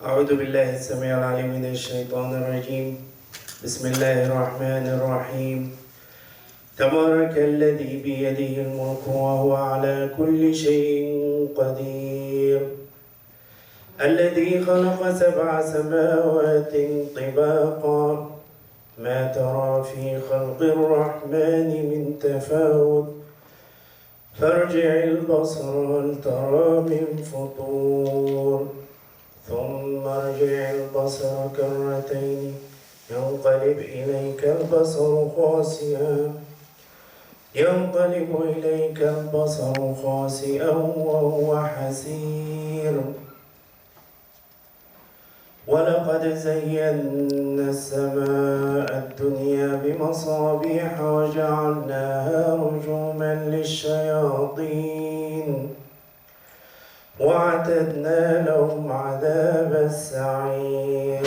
أعوذ بالله السميع العليم من الشيطان الرجيم. بسم الله الرحمن الرحيم. تبارك الذي بيده الملك وهو على كل شيء قدير. الذي خلق 7 سماوات طباقا ما ترى في خلق الرحمن من تفاوت فارجع البصر هل ترى من فطور ثم ارجع البصر كرتين ينقلب إليك البصر خاسئا وهو حسير. ولقد زينا السماء الدنيا بمصابيح وجعلناها رجوما للشياطين وأعتدنا لهم عذاب السعير.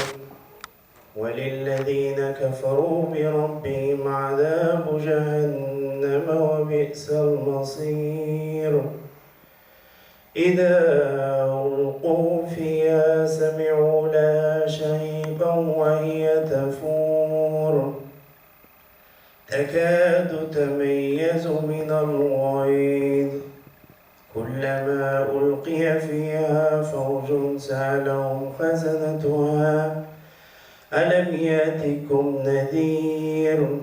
وللذين كفروا بربهم عذاب جهنم وبئس المصير. إذا ألقوا فيها سمعوا لها شهيقا وهي تفور تكاد تميز من الغيظ كلما ألقي فيها فوج سألهم خزنتها ألم يأتكم نذير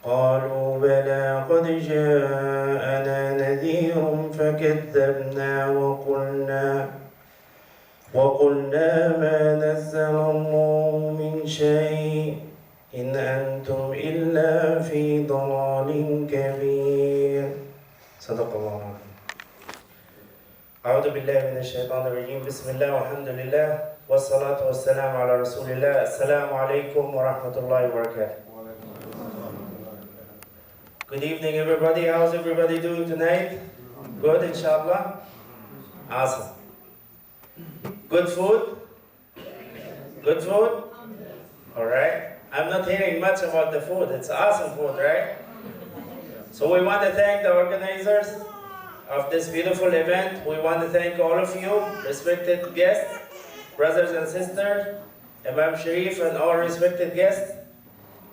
قالوا بلى قد جاءنا نذير فكذبنا وقلنا ما نزل الله من شيء إن أنتم إلا في ضلال كبير. صدق الله العظيم. أعوذ بالله من الشيطان الرجيم. بسم الله والحمد لله والصلاة والسلام على رسول الله. السلام عليكم ورحمة الله وبركاته. Good evening, everybody. How's everybody doing tonight? Good, inshallah? Awesome. Good food? Good food? Alright. I'm not hearing much about the food. It's awesome food, right? So we want to thank the organizers of this beautiful event. We want to thank all of you, respected guests, brothers and sisters, Imam Sharif and all respected guests.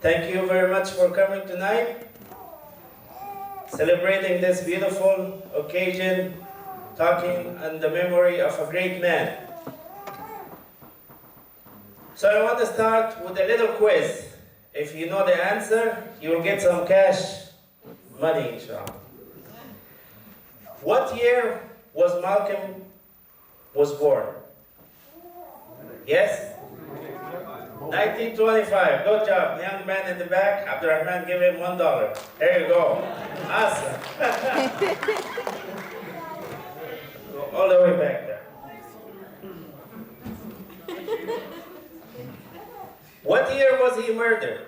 Thank you very much for coming tonight. Celebrating this beautiful occasion, talking on the memory of a great man. So I want to start with a little quiz. If you know the answer, you will get some cash money, inshallah. What year was Malcolm born? Yes? 1925. Good job. Young man in the back, Abdurrahman, give him $1. There you go. Awesome. Go all the way back there. What year was he murdered?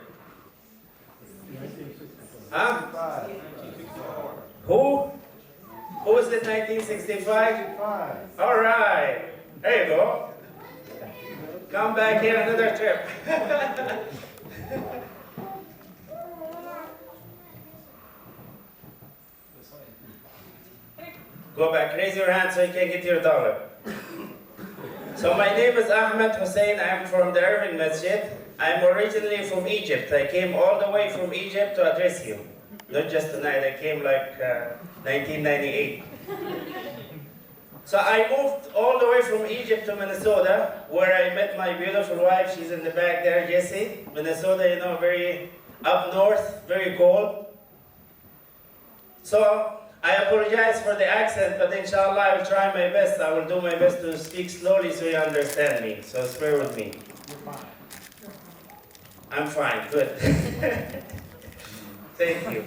Huh? Who? Who was it, 1965? All right. There you go. Come back here another trip. Go back. Raise your hand so you can get your $1. So my name is Ahmed Hussein. I'm from the Irving Masjid. I'm originally from Egypt. I came all the way from Egypt to address you. Not just tonight. I came like 1998. So I moved all the way from Egypt to Minnesota, where I met my beautiful wife. She's in the back there, Jessie. Minnesota, you know, very up north, very cold. So I apologize for the accent, but inshallah I will try my best. I will do my best to speak slowly so you understand me. So bear with me. You're fine. I'm fine, good. Thank you.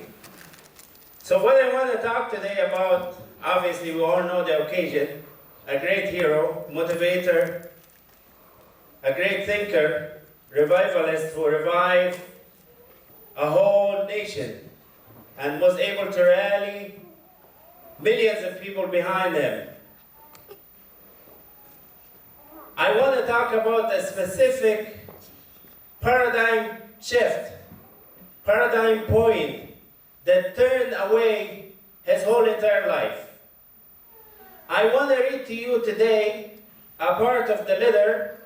So what I want to talk today about, obviously we all know the occasion, a great hero, motivator, a great thinker, revivalist who revived a whole nation and was able to rally millions of people behind him. I want to talk about a specific paradigm shift, paradigm point that turned away his whole entire life. I want to read to you today a part of the letter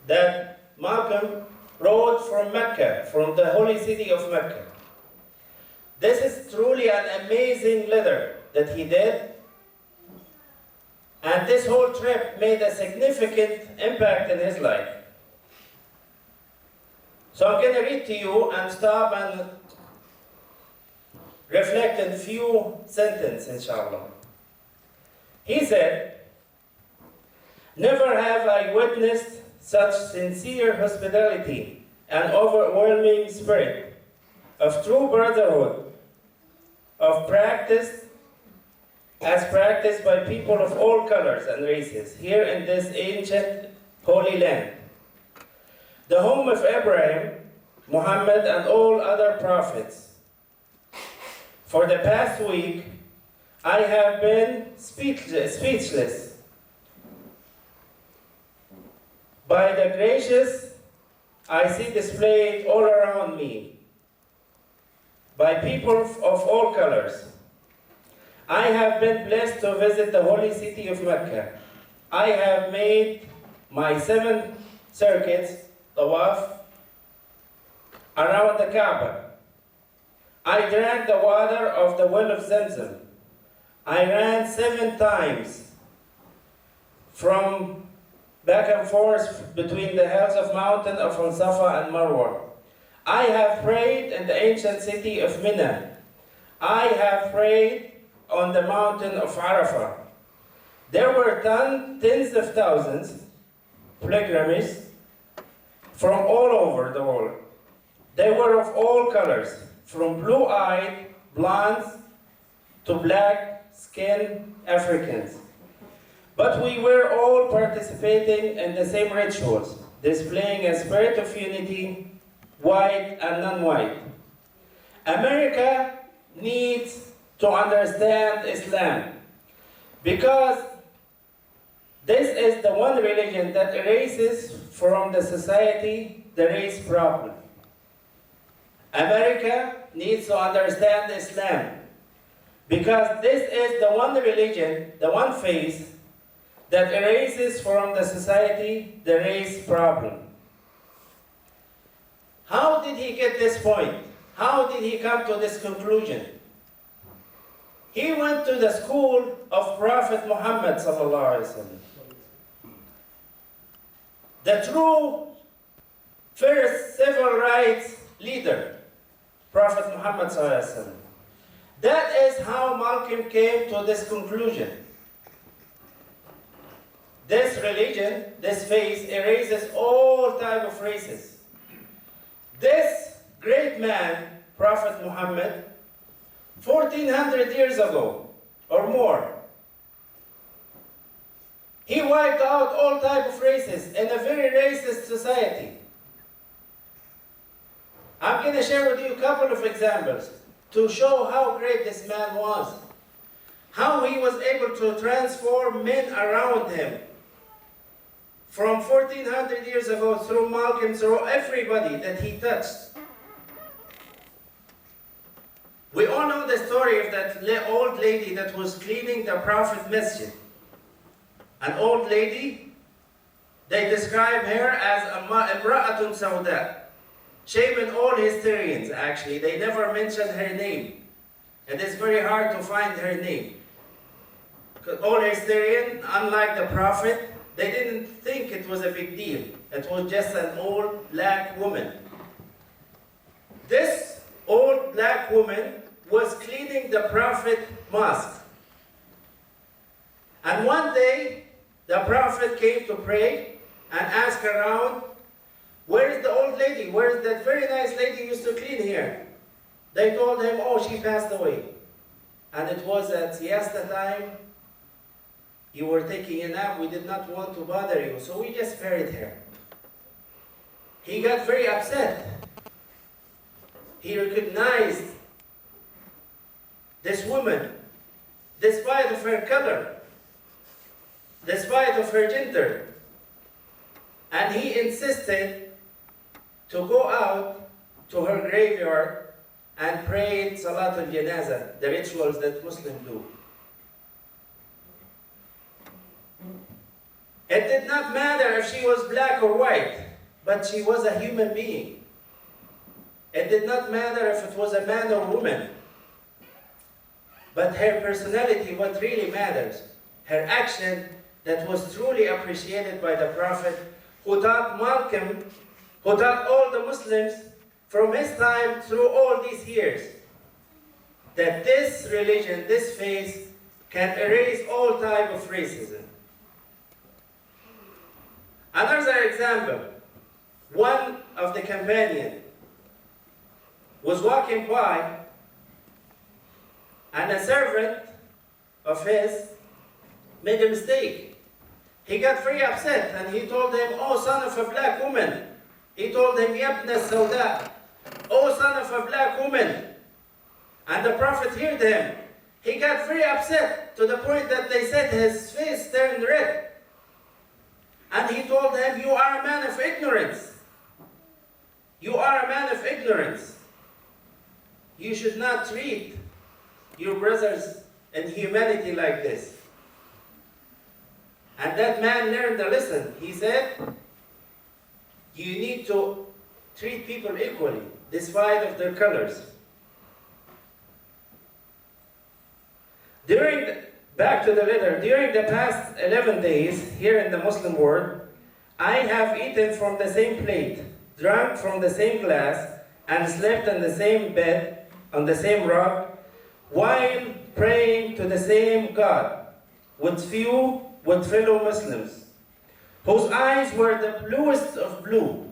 that Malcolm wrote from Mecca, from the holy city of Mecca. This is truly an amazing letter that he did, and this whole trip made a significant impact in his life. So I'm going to read to you and stop and reflect on a few sentences, inshallah. He said, "Never have I witnessed such sincere hospitality and overwhelming spirit of true brotherhood, of practice as practiced by people of all colors and races here in this ancient holy land, the home of Abraham, Muhammad, and all other prophets. For the past week, I have been speechless by the gracious I see displayed all around me, by people of all colors. I have been blessed to visit the holy city of Mecca. I have made my 7 circuits, tawaf, around the Kaaba. I drank the water of the well of Zamzam. I ran 7 times from back and forth between the hills of mountain of Safa and Marwa. I have prayed in the ancient city of Mina. I have prayed on the mountain of Arafah. There were tens of thousands pilgrims from all over the world. They were of all colors, from blue-eyed blondes to black-skinned Africans. But we were all participating in the same rituals, displaying a spirit of unity, white and non-white. America needs to understand Islam because this is the one religion that erases from the society the race problem. America needs to understand Islam because this is the one religion, the one faith that erases from the society the race problem. How did he get this point? How did he come to this conclusion? He went to the school of Prophet Muhammad sallallahu alaihi wasallam. The true first civil rights leader, Prophet Muhammad sallallahu alaihi wasallam. That is how Malcolm came to this conclusion. This religion, this faith, erases all type of races. This great man, Prophet Muhammad, 1400 years ago or more, he wiped out all type of races in a very racist society. I'm going to share with you a couple of examples to show how great this man was, how he was able to transform men around him. From 1400 years ago, through Malcolm, through everybody that he touched. We all know the story of that old lady that was cleaning the Prophet Masjid. An old lady, they describe her as Imra'atun Sawda. Shame in all historians, actually. They never mention her name. It is very hard to find her name. Because all historians, unlike the Prophet, they didn't think it was a big deal. It was just an old black woman. This old black woman was cleaning the Prophet mosque. And one day, the Prophet came to pray and asked around, where is the old lady? Where is that very nice lady who used to clean here? They told him, oh, she passed away. And it was at siesta time. You were taking a nap, we did not want to bother you, so we just buried her. He got very upset. He recognized this woman, despite of her color, despite of her gender. And he insisted to go out to her graveyard and pray Salatul Janazah, the rituals that Muslims do. It did not matter if she was black or white, but she was a human being. It did not matter if it was a man or woman, but her personality, what really matters, her action that was truly appreciated by the Prophet, who taught Malcolm, who taught all the Muslims from his time through all these years, that this religion, this faith, can erase all type of racism. Another example, one of the companions was walking by, and a servant of his made a mistake. He got very upset, and he told him, "Oh, son of a black woman." He told him, "Yabna Sauda," "Oh, son of a black woman." And the Prophet heard him. He got very upset to the point that they said his face turned red. And he told him, "You are a man of ignorance. You are a man of ignorance. You should not treat your brothers in humanity like this." And that man learned a lesson. He said, you need to treat people equally, despite of their colors. Back to the letter, during the past 11 days here in the Muslim world, I have eaten from the same plate, drunk from the same glass, and slept in the same bed, on the same rug, while praying to the same God, with fellow Muslims, whose eyes were the bluest of blue,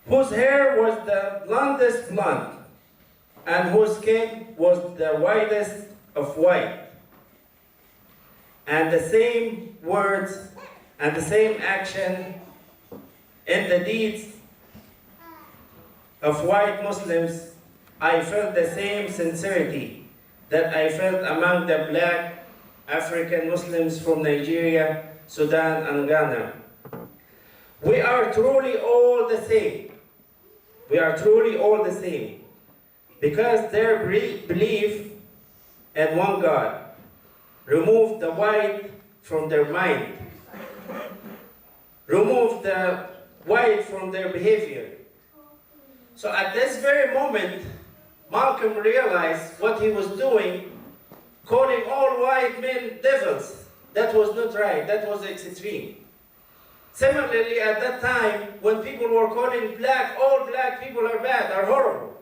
whose hair was the blondest blonde, and whose skin was the whitest of white. And the same words and the same action in the deeds of white Muslims, I felt the same sincerity that I felt among the black African Muslims from Nigeria, Sudan, and Ghana. We are truly all the same. We are truly all the same, because their belief in one God removed the white from their mind, removed the white from their behavior. So at this very moment, Malcolm realized what he was doing, calling all white men devils. That was not right, that was extreme. Similarly, at that time, when people were calling all black people are bad, are horrible,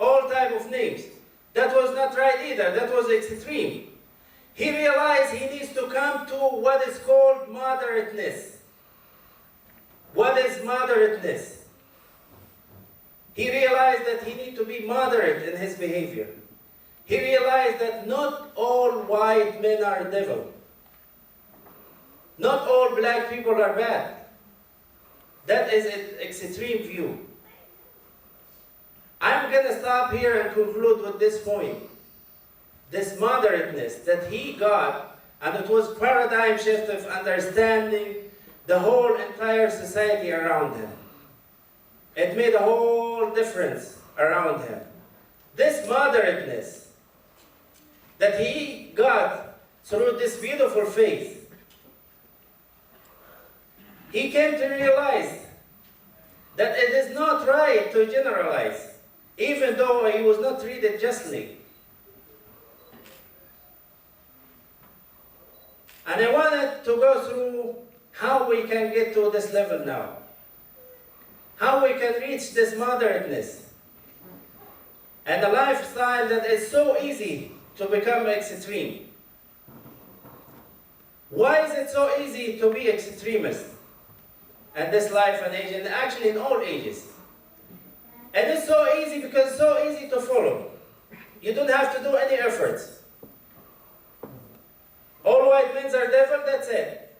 all type of names, that was not right either, that was extreme. He realized he needs to come to what is called moderateness. What is moderateness? He realized that he needs to be moderate in his behavior. He realized that not all white men are devil. Not all black people are bad. That is an extreme view. I'm going to stop here and conclude with this point. This moderateness that he got, and it was paradigm shift of understanding the whole entire society around him. It made a whole difference around him. This moderateness that he got through this beautiful faith, he came to realize that it is not right to generalize, even though he was not treated justly. And I wanted to go through how we can get to this level now. How we can reach this moderateness. And a lifestyle that is so easy to become extreme. Why is it so easy to be extremist at this life and age, and actually in all ages? And it's so easy because it's so easy to follow. You don't have to do any efforts. All white men are devil, that's it.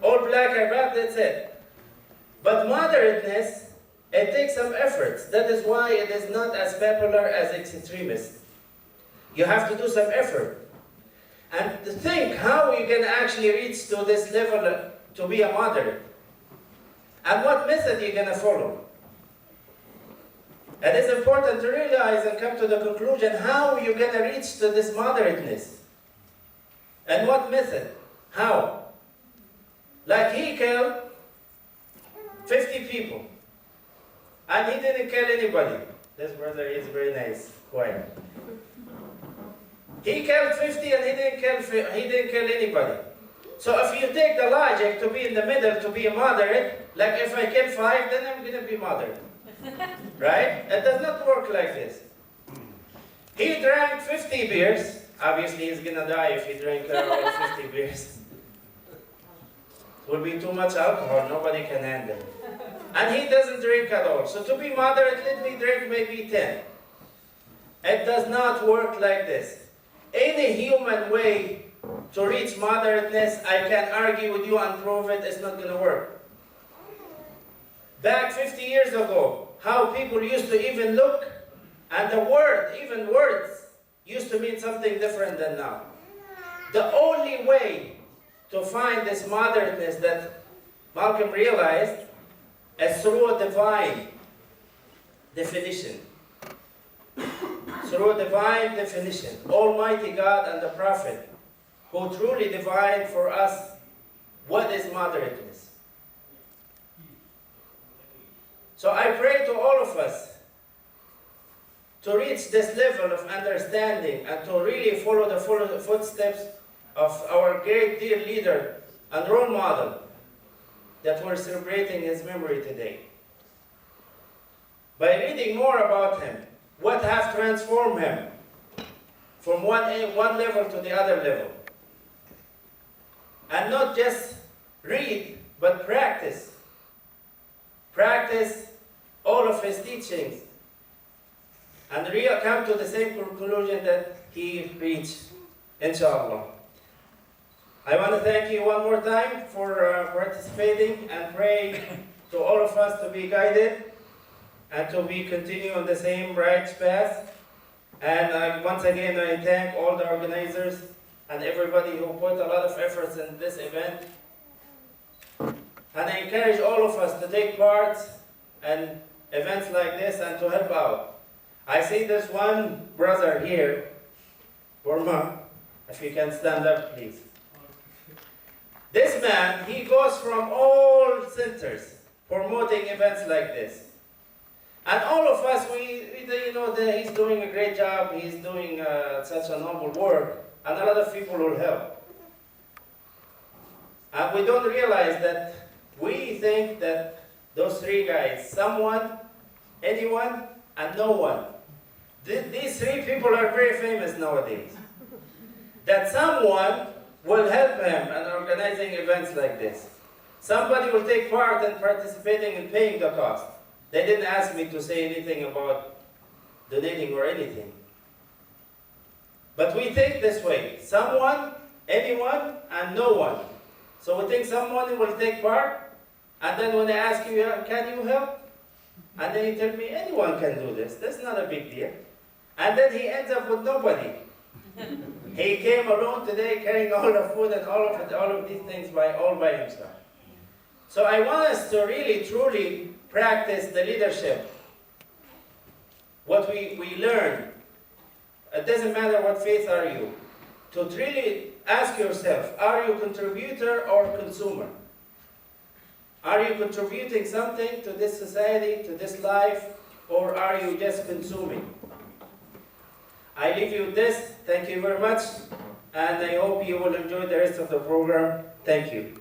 All black are bad, that's it. But moderateness, it takes some efforts. That is why it is not as popular as extremist. You have to do some effort. And to think how you can actually reach to this level to be a moderate. And what method you're going to follow. It is important to realize and come to the conclusion how you're going to reach to this moderateness. And what method? How? Like he killed 50 people. And he didn't kill anybody. This brother is very nice, quiet. He killed 50 and he didn't kill anybody. So if you take the logic to be in the middle, to be moderate, like if I kill 5, then I'm going to be moderate. Right? It does not work like this. He drank 50 beers. Obviously, he's going to die if he drank all 50 beers. It will be too much alcohol. Nobody can handle it. And he doesn't drink at all. So to be moderate, let me drink maybe 10. It does not work like this. Any human way to reach moderateness, I can argue with you and prove it, it's not going to work. Back 50 years ago, how people used to even look, and the word, even words, used to mean something different than now. The only way to find this moderateness that Malcolm realized is through a divine definition. Through a divine definition. Almighty God and the Prophet, who truly defined for us what is moderateness. So I pray to all of us to reach this level of understanding and to really follow the footsteps of our great dear leader and role model that we're celebrating his memory today. By reading more about him, what has transformed him from one level to the other level. And not just read, but practice. Practice all of his teachings and come to the same conclusion that he reached, inshallah. I want to thank you one more time for participating and pray to all of us to be guided and to be continue on the same right path. And once again, I thank all the organizers and everybody who put a lot of efforts in this event. And I encourage all of us to take part in events like this and to help out. I see there's one brother here, Burma, if you can stand up, please. This man, he goes from all centers promoting events like this. And all of us, we know that he's doing a great job, he's doing such a noble work, and a lot of people will help. And we don't realize that we think that those three guys, someone, anyone, and no one. These three people are very famous nowadays. That someone will help him in organizing events like this. Somebody will take part in participating and paying the cost. They didn't ask me to say anything about donating or anything. But we think this way. Someone, anyone, and no one. So we think someone will take part, and then when they ask you, can you help? And then you tell me, anyone can do this. That's not a big deal. And then he ends up with nobody. He came alone today carrying all the food and all of these things all by himself. So I want us to really, truly practice the leadership. What we learn. It doesn't matter what faith are you. To really ask yourself, are you contributor or consumer? Are you contributing something to this society, to this life, or are you just consuming? I leave you with this. Thank you very much, and I hope you will enjoy the rest of the program. Thank you.